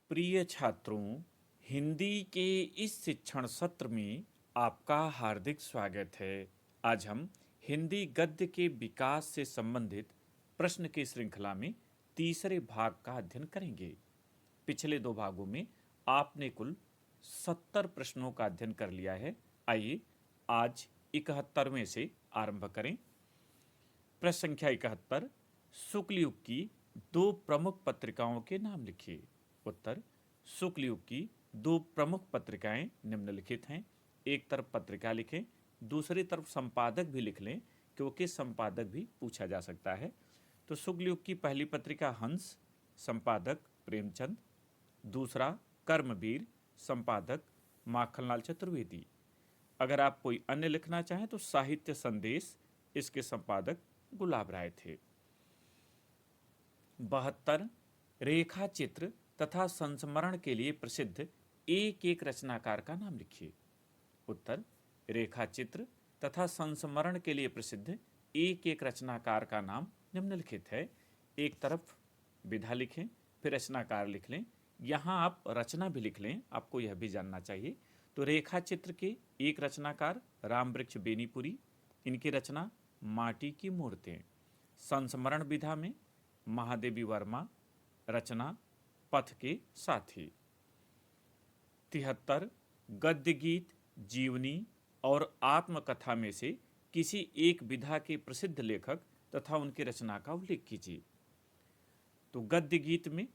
प्रिय छात्रों, हिंदी के इस शिक्षण सत्र में आपका हार्दिक स्वागत है। आज हम हिंदी गद्य के विकास से संबंधित प्रश्न की श्रृंखला में तीसरे भाग का अध्ययन करेंगे। पिछले दो भागों में आपने कुल 70 प्रश्नों का अध्ययन कर लिया है। आइए आज 71वें से आरंभ करें। प्रश्न संख्या 71, शुक्ल युग की दो प्रमुख पत्रिकाओं के नाम लिखिए। उत्तर, शुक्ल युग की दो प्रमुख पत्रिकाएं निम्नलिखित हैं। एक तरफ पत्रिका लिखें, दूसरी तरफ संपादक भी लिख लें, क्योंकि संपादक भी पूछा जा सकता है। तो शुक्ल युग की पहली पत्रिका हंस, संपादक प्रेमचंद। दूसरा कर्मवीर, संपादक माखनलाल चतुर्वेदी। अगर आप कोई अन्य लिखना चाहें तो साहित्य संदेश, इसके संपादक गुलाब राय थे। 72, रेखा चित्र तथा संस्मरण के लिए प्रसिद्ध एक एक रचनाकार का नाम लिखिए। उत्तर, रेखा चित्र तथा संस्मरण के लिए प्रसिद्ध एक एक रचनाकार का नाम निम्नलिखित है। एक तरफ विधा लिखें, फिर रचनाकार लिख लें। यहाँ आप रचना भी लिख लें, आपको यह भी जानना चाहिए। तो रेखा चित्र के एक रचनाकार रामवृक्ष बेनीपुरी, इनकी रचना माटी की मूर्तें। संस्मरण विधा में महादेवी वर्मा, रचना पथ के साथी। 73, गद्य गीत, जीवनी और आत्मकथा में से किसी एक विधा के प्रसिद्ध लेखक तथा उनकी रचना का उल्लेख कीजिए। तो गद्य गीत में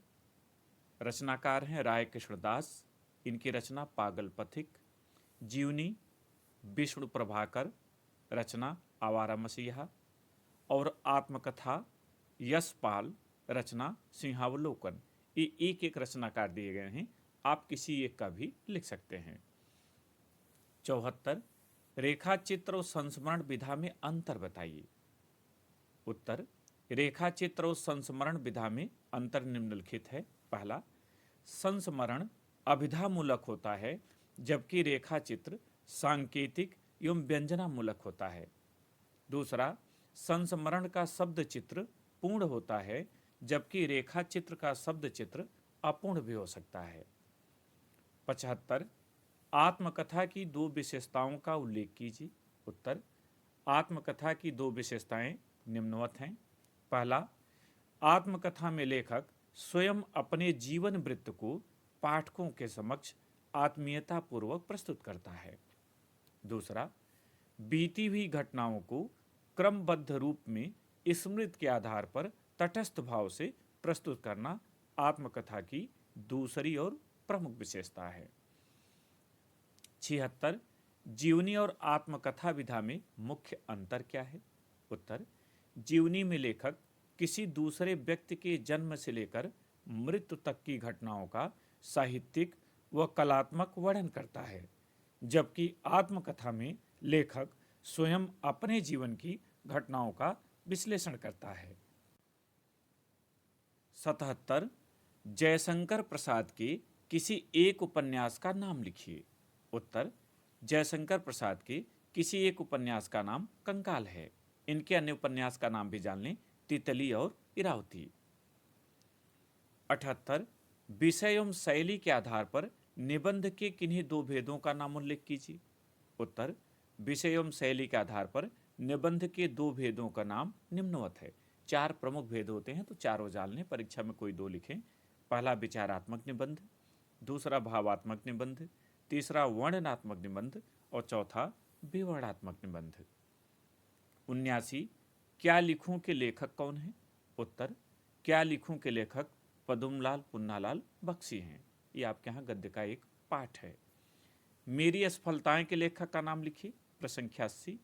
रचनाकार हैं राय कृष्णदास, इनकी रचना पागल पथिक। जीवनी विष्णु प्रभाकर, रचना आवारा मसीहा। और आत्मकथा यशपाल, रचना सिंहावलोकन। ये एक एक रचनाकार दिए गए हैं, आप किसी एक का भी लिख सकते हैं। 74, रेखा चित्र और संस्मरण विधा में अंतर बताइए। उत्तर, रेखा चित्र और संस्मरण विधा में अंतर निम्नलिखित है। पहला, संस्मरण अभिधामूलक होता है, जबकि रेखा चित्र सांकेतिक एवं व्यंजनामूलक होता है। दूसरा, संस्मरण का शब्द चित्र पूर्ण होता है, जबकि रेखा चित्र का शब्द चित्र अपूर्ण भी हो सकता है। 75, आत्मकथा की दो विशेषताओं का उल्लेख कीजिए। उत्तर, आत्मकथा की दो विशेषताएं निम्नवत हैं। पहला, आत्मकथा में लेखक स्वयं अपने जीवन वृत्त को पाठकों के समक्ष आत्मीयतापूर्वक प्रस्तुत करता है। दूसरा, बीती हुई घटनाओं को क्रमबद्ध रूप में स्मृति के आधार पर तटस्थ भाव से प्रस्तुत करना आत्मकथा की दूसरी और प्रमुख विशेषता है। 76, जीवनी और आत्मकथा विधा में मुख्य अंतर क्या है। उत्तर, जीवनी में लेखक किसी दूसरे व्यक्ति के जन्म से लेकर मृत्यु तक की घटनाओं का साहित्यिक व कलात्मक वर्णन करता है, जबकि आत्मकथा में लेखक स्वयं अपने जीवन की घटनाओं का विश्लेषण करता है। 77, जयशंकर प्रसाद के किसी एक उपन्यास का नाम लिखिए। उत्तर, जयशंकर प्रसाद के किसी एक उपन्यास का नाम कंकाल है। इनके अन्य उपन्यास का नाम भी जान लें, तितली और इरावती। 78, विषय एवं शैली के आधार पर निबंध के किन्हीं दो भेदों का नाम उल्लेख कीजिए। उत्तर, विषय एवं शैली के आधार पर निबंध के दो भेदों का नाम निम्नवत है। चार प्रमुख भेद होते हैं, तो चारों जान लें, परीक्षा में कोई दो लिखें। पहला विचारात्मक निबंध, दूसरा भावात्मक निबंध, तीसरा वर्णनात्मक निबंध और चौथा विवरणात्मक निबंध। 79, क्या लिखूं के लेखक कौन हैं। उत्तर, क्या लिखूं के लेखक पदुमलाल पुन्नालाल बख्शी हैं। ये आपके यहाँ गद्य का एक पाठ है। मेरी असफलताएं के लेखक का नाम लिखिए। प्रश्न संख्या 80।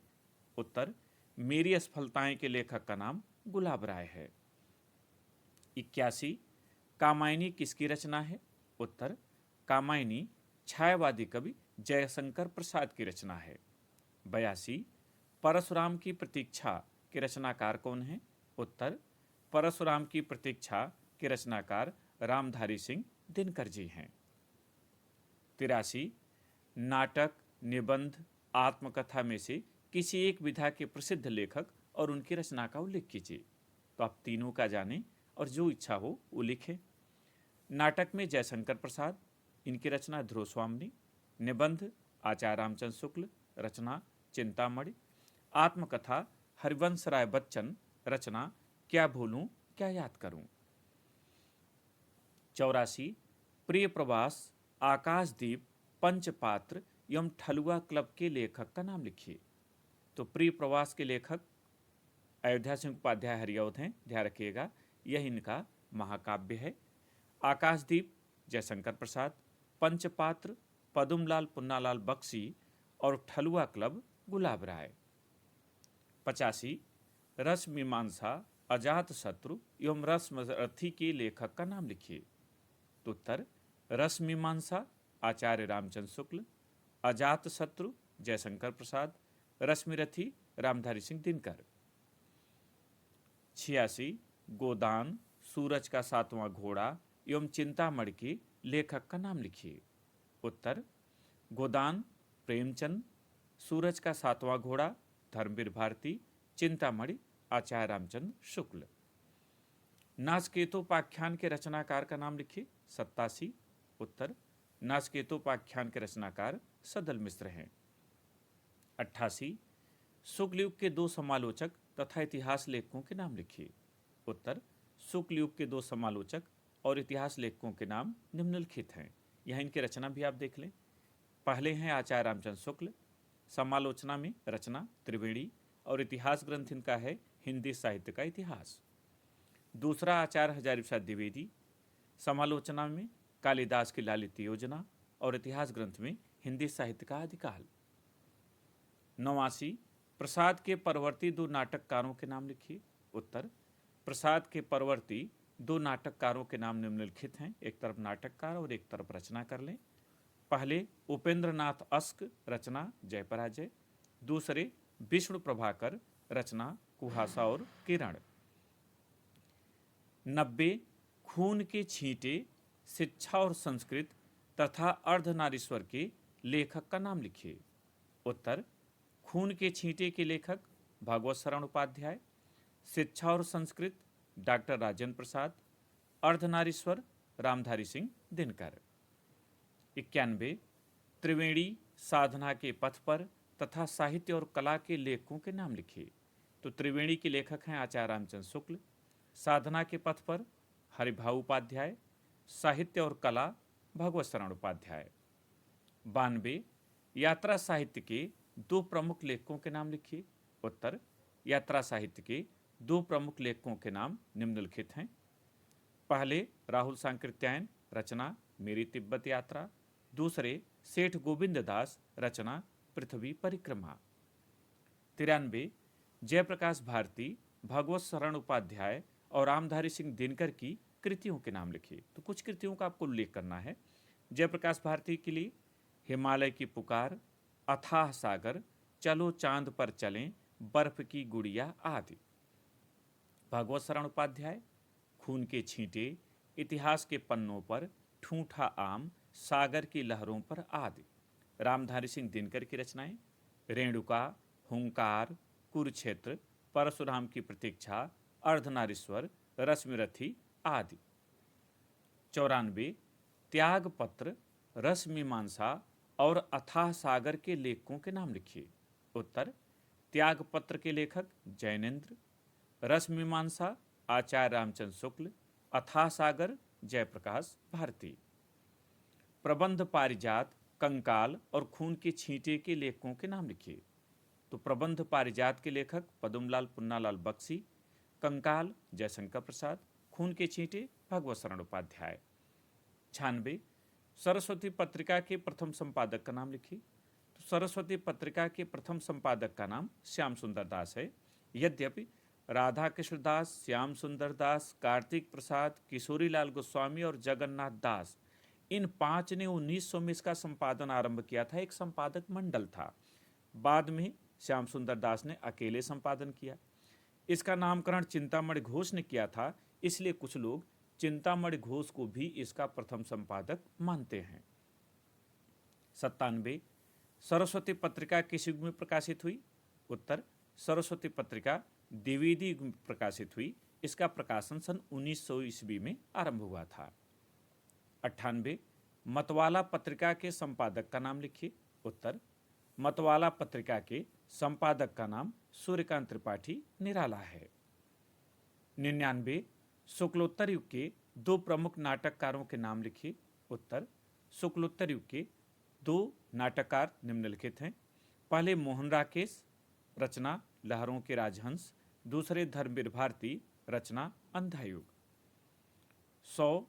उत्तर, मेरी असफलताएं के लेखक का नाम गुलाब राय है। 81, कामायनी किसकी रचना है। उत्तर, कामायनी छायावादी कवि जयशंकर प्रसाद की रचना है। 82, परशुराम की प्रतीक्षा के रचनाकार कौन हैं। उत्तर, परशुराम की प्रतीक्षा के रचनाकार रामधारी सिंह दिनकर जी हैं। 83, नाटक, निबंध, आत्मकथा में से किसी एक विधा के प्रसिद्ध लेखक और उनकी रचना का उल्लेख कीजिए। तो आप तीनों का जानें और जो इच्छा हो वो लिखें। नाटक में जयशंकर प्रसाद, इनकी रचना ध्रुव स्वामिनी। निबंध आचार्य रामचंद्र शुक्ल, रचना चिंतामणि। आत्मकथा हरिवंश राय बच्चन, रचना क्या भूलूं क्या याद करूं। 84 प्रिय प्रवास आकाशदीप पंचपात्र एवं ठलुआ क्लब के लेखक का नाम लिखिए। तो प्रिय प्रवास के लेखक अयोध्या सिंह उपाध्याय हरिऔध हैं, ध्यान रखिएगा, यह इनका महाकाव्य है। आकाशदीप जयशंकर प्रसाद, पंचपात्र पदुमलाल पुन्नालाल बख्शी और ठलुआ क्लब गुलाब राय। 85 रस मीमांसा अजात शत्रु एवं रसमरथी के लेखक का नाम लिखिए। तो उत्तर रस मीमांसा आचार्य रामचंद्र शुक्ल, अजात शत्रु जयशंकर प्रसाद, रश्मिरथी रामधारी सिंह दिनकर। 86 गोदान सूरज का सातवां घोड़ा एवं चिंतामणि के लेखक का नाम लिखिए। उत्तर गोदान प्रेमचंद, सूरज का सातवां घोड़ा धर्मवीर भारती, चिंतामणि आचार्य रामचंद्र शुक्ल। नाचकेतोपाख्यान के रचनाकार का नाम लिखिए। 87 उत्तर नाचकेतोपाख्यान के रचनाकार सदल मिश्र हैं। 88 शुक्ल युग के 2 समालोचक तथा इतिहास लेखकों के नाम लिखिए। उत्तर शुक्ल युग के 2 समालोचक और इतिहास लेखकों के नाम निम्नलिखित हैं। यह इनकी रचना भी आप देख लें। पहले हैं आचार्य रामचंद्र शुक्ल, समालोचना में रचना त्रिवेणी और इतिहास ग्रंथ इनका है हिंदी साहित्य का इतिहास। दूसरा आचार्य हजारी प्रसाद द्विवेदी, समालोचना में कालिदास की लालित्य योजना और इतिहास ग्रंथ में हिंदी साहित्य का आदिकाल। 89 प्रसाद के परवर्ती 2 नाटककारों के नाम लिखिए। उत्तर प्रसाद के परवर्ती 2 नाटककारों के नाम निम्नलिखित हैं। एक तरफ नाटककार और एक तरफ रचना कर लें। पहले उपेंद्र नाथ अस्क, रचना जय पराजय। दूसरे विष्णु प्रभाकर, रचना कुहासा और किरण। 90 खून के छींटे शिक्षा और संस्कृत तथा अर्धनारीश्वर के लेखक का नाम लिखिए। उत्तर खून के छींटे के लेखक भागवत शरण उपाध्याय, शिक्षा और संस्कृत डॉक्टर राजेंद्र प्रसाद, अर्धनारीश्वर रामधारी सिंह दिनकर। 91 त्रिवेणी साधना के पथ पर तथा साहित्य और कला के लेखकों के नाम लिखिए। तो त्रिवेणी के लेखक हैं आचार्य रामचंद्र शुक्ल, साधना के पथ पर हरिभाऊ उपाध्याय, साहित्य और कला भगवत शरण उपाध्याय। 92 यात्रा साहित्य के 2 प्रमुख लेखकों के नाम लिखिए। उत्तर यात्रा साहित्य के 2 प्रमुख लेखकों के नाम निम्नलिखित हैं। पहले राहुल सांकृत्यायन, रचना मेरी तिब्बत यात्रा। दूसरे सेठ गोविंद दास, रचना पृथ्वी परिक्रमा। 93 जयप्रकाश भारती, भगवत शरण उपाध्याय और रामधारी सिंह दिनकर की कृतियों के नाम लिखिए। तो कुछ कृतियों का आपको उल्लेख करना है। जयप्रकाश भारती के लिए हिमालय की पुकार, अथाह सागर, चलो चांद पर चलें, बर्फ की गुड़िया आदि। भगवत शरण उपाध्याय खून के छींटे, इतिहास के पन्नों पर, ठूठा आम, सागर की लहरों पर आदि। रामधारी सिंह दिनकर की रचनाएं रेणुका, हुंकार, कुरुक्षेत्र, परशुराम की प्रतीक्षा, अर्धनारीश्वर, रश्मिरथी आदि। 94 त्यागपत्र, रस मीमांसा और अथाह सागर के लेखकों के नाम लिखिए। उत्तर त्यागपत्र के लेखक जैनेन्द्र, रस मीमांसा आचार्य रामचंद्र शुक्ल, अथाह सागर जयप्रकाश भारती। प्रबंध पारिजात, कंकाल और खून के छींटे के लेखकों के नाम लिखिए। तो प्रबंध पारिजात के लेखक पदुमलाल पुन्नालाल बख्शी, कंकाल जयशंकर प्रसाद, खून के छींटे भगवत शरण उपाध्याय। 96 सरस्वती पत्रिका के प्रथम संपादक का नाम लिखिए। तो सरस्वती पत्रिका के प्रथम संपादक का नाम श्याम सुंदर दास है। यद्यपि राधा कृष्ण दास, श्याम सुंदर दास, कार्तिक प्रसाद, किशोरीलाल गोस्वामी और जगन्नाथ दास, इन 5 ने 1900 में इसका संपादन आरंभ किया था। एक संपादक मंडल था। बाद में श्याम सुंदर दास ने अकेले संपादन किया। इसका नामकरण चिंतामणि घोष ने किया था, इसलिए कुछ लोग चिंतामणि घोष को भी इसका प्रथम संपादक मानते हैं। 97 सरस्वती पत्रिका किस युग में प्रकाशित हुई। उत्तर सरस्वती पत्रिका द्विवेदी युग में प्रकाशित हुई। इसका प्रकाशन सन 1900 ईस्वी में आरंभ हुआ था। 98। मतवाला पत्रिका के संपादक का नाम लिखिए। उत्तर, मतवाला पत्रिका के संपादक का नाम सूर्यकांत त्रिपाठी निराला है। 99। शुक्लोत्तर युग के दो प्रमुख नाटककारों के नाम लिखिए। उत्तर, शुक्लोत्तर युग के दो नाटककार निम्नलिखित हैं। पहले मोहन राकेश, रचना लहरों के राजहंस। दूसरे धर्मवीर भारती, रचना अंधा युग। 100।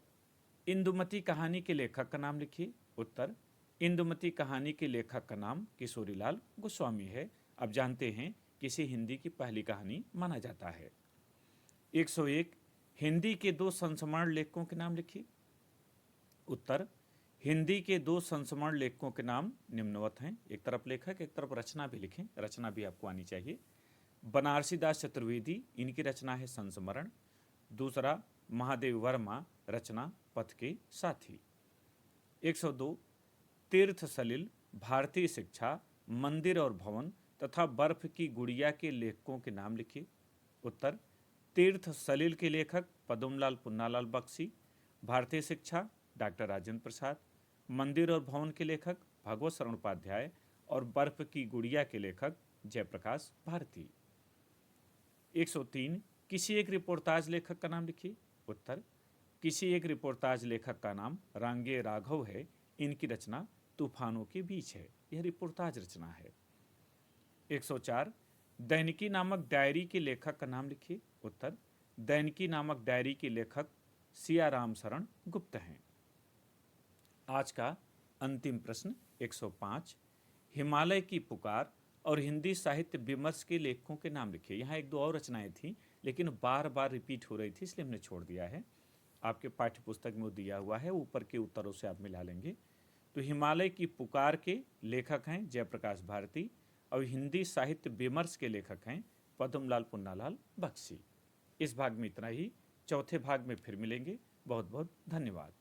इंदुमती कहानी के लेखक का नाम लिखिए। उत्तर, इंदुमती कहानी के लेखक का नाम किशोरीलाल गोस्वामी है। अब जानते हैं किसे हिंदी की पहली कहानी माना जाता है। 101। हिंदी के दो संस्मरण लेखकों के नाम लिखिए। उत्तर, हिंदी के दो संस्मरण लेखकों के नाम निम्नवत हैं। एक तरफ लेखक, एक तरफ रचना भी लिखें, रचना भी आपको आनी चाहिए। बनारसी दास चतुर्वेदी, इनकी रचना है संस्मरण। दूसरा महादेव वर्मा, रचना पथ के साथी। 102। तीर्थ सलिल, भारतीय शिक्षा, मंदिर और भवन तथा बर्फ की गुड़िया के लेखकों के नाम लिखिए। उत्तर, तीर्थ सलिल के लेखक पद्मलाल पुन्नालाल बख्शी। भारतीय शिक्षा डॉक्टर राजेंद्र प्रसाद। मंदिर और भवन के लेखक भगवत शरण उपाध्याय और बर्फ की गुड़िया के लेखक जयप्रकाश भारती। 103। किसी एक रिपोर्टाज लेखक का नाम लिखिए। उत्तर, किसी एक रिपोर्टाज लेखक का नाम रांगे राघव है। इनकी रचना तूफानों के बीच है। यह रिपोर्टाज रचना है। 104। दैनिकी नामक डायरी के लेखक का नाम लिखिए। उत्तर, दैनिकी नामक डायरी के लेखक सियाराम शरण गुप्त हैं। आज का अंतिम प्रश्न 105। हिमालय की पुकार और हिंदी साहित्य विमर्श के लेखकों के नाम लिखिए। यहाँ एक दो और रचनाएं थीं लेकिन बार बार रिपीट हो रही थी, इसलिए हमने छोड़ दिया है। आपके पाठ्य पुस्तक में वो दिया हुआ है, ऊपर के उत्तरों से आप मिला लेंगे। तो हिमालय की पुकार के लेखक हैं जयप्रकाश भारती और हिंदी साहित्य विमर्श के लेखक हैं पद्मलाल पुन्नालाल बख्शी। इस भाग में इतना ही। चौथे भाग में फिर मिलेंगे। बहुत बहुत धन्यवाद।